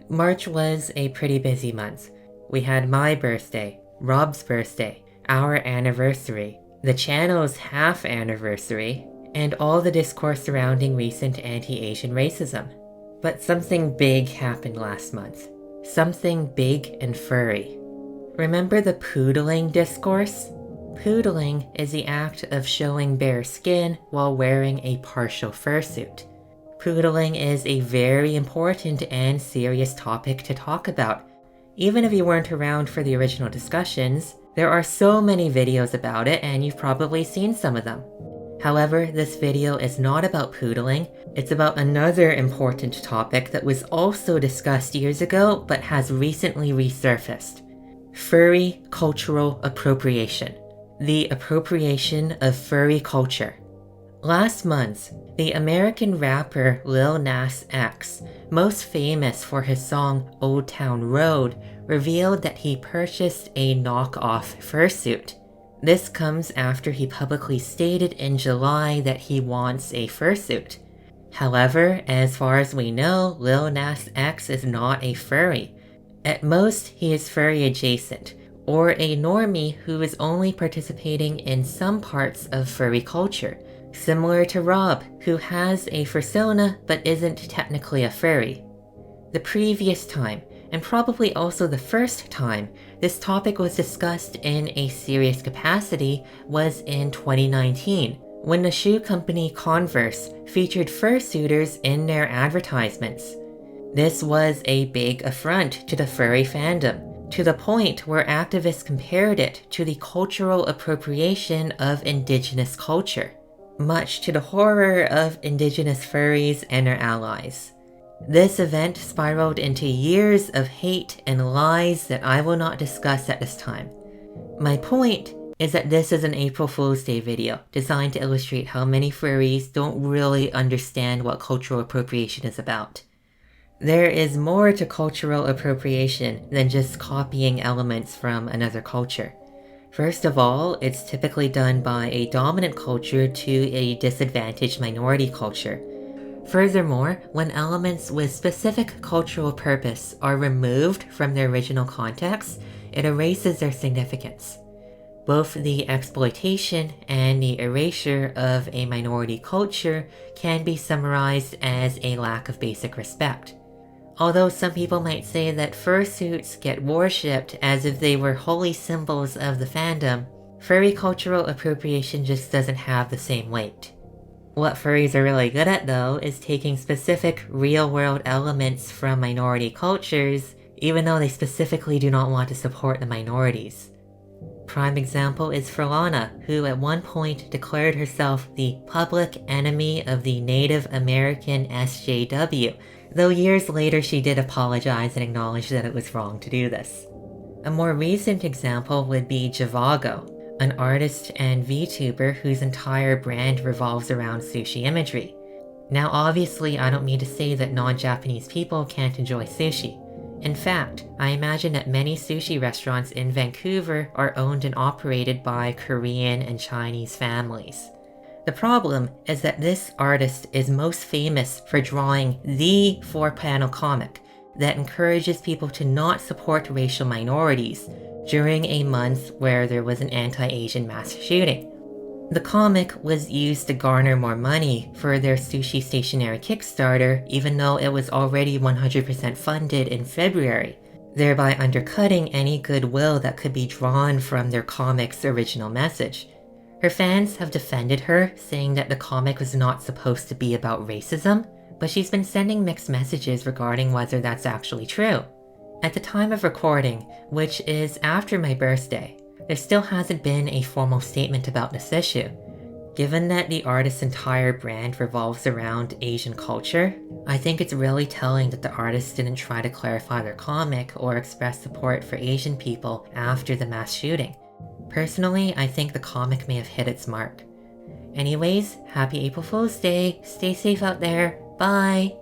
March was a pretty busy month. We had my birthday, Rob's birthday, our anniversary, the channel's half anniversary, and all the discourse surrounding recent anti-Asian racism. But something big happened last month. Something big and furry. Remember the poodling discourse? Poodling is the act of showing bare skin while wearing a partial fursuit. Poodling is a very important and serious topic to talk about. Even if you weren't around for the original discussions, there are so many videos about it and you've probably seen some of them. However, this video is not about poodling, it's about another important topic that was also discussed years ago but has recently resurfaced. Furry cultural appropriation. The appropriation of furry culture. Last month, the American rapper Lil Nas X, most famous for his song Old Town Road, revealed that he purchased a knockoff fursuit. This comes after he publicly stated in July that he wants a fursuit. However, as far as we know, Lil Nas X is not a furry. At most, he is furry adjacent, or a normie who is only participating in some parts of furry culture, similar to Rob, who has a fursona but isn't technically a furry. The previous time, and probably also the first time, this topic was discussed in a serious capacity was in 2019, when the shoe company Converse featured fursuiters in their advertisements. This was a big affront to the furry fandom, to the point where activists compared it to the cultural appropriation of indigenous culture, much to the horror of indigenous furries and their allies. This event spiraled into years of hate and lies that I will not discuss at this time. My point is that this is an April Fool's Day video designed to illustrate how many furries don't really understand what cultural appropriation is about. There is more to cultural appropriation than just copying elements from another culture. First of all, it's typically done by a dominant culture to a disadvantaged minority culture. Furthermore, when elements with specific cultural purpose are removed from their original context, it erases their significance. Both the exploitation and the erasure of a minority culture can be summarized as a lack of basic respect. Although some people might say that fursuits get worshipped as if they were holy symbols of the fandom, furry cultural appropriation just doesn't have the same weight. What furries are really good at though is taking specific real-world elements from minority cultures, even though they specifically do not want to support the minorities. Prime example is Furlana, who at one point declared herself the public enemy of the Native American SJW, though years later she did apologize and acknowledge that it was wrong to do this. A more recent example would be Javago, an artist and VTuber whose entire brand revolves around sushi imagery. Now obviously I don't mean to say that non-Japanese people can't enjoy sushi. In fact, I imagine that many sushi restaurants in Vancouver are owned and operated by Korean and Chinese families. The problem is that this artist is most famous for drawing the 4-panel comic that encourages people to not support racial minorities during a month where there was an anti-Asian mass shooting. The comic was used to garner more money for their sushi stationery Kickstarter, even though it was already 100% funded in February, thereby undercutting any goodwill that could be drawn from their comic's original message. Her fans have defended her, saying that the comic was not supposed to be about racism, but she's been sending mixed messages regarding whether that's actually true. At the time of recording, which is after my birthday, there still hasn't been a formal statement about this issue. Given that the artist's entire brand revolves around Asian culture, I think it's really telling that the artist didn't try to clarify their comic or express support for Asian people after the mass shooting. Personally, I think the comic may have hit its mark. Anyways, happy April Fool's Day, stay safe out there, bye!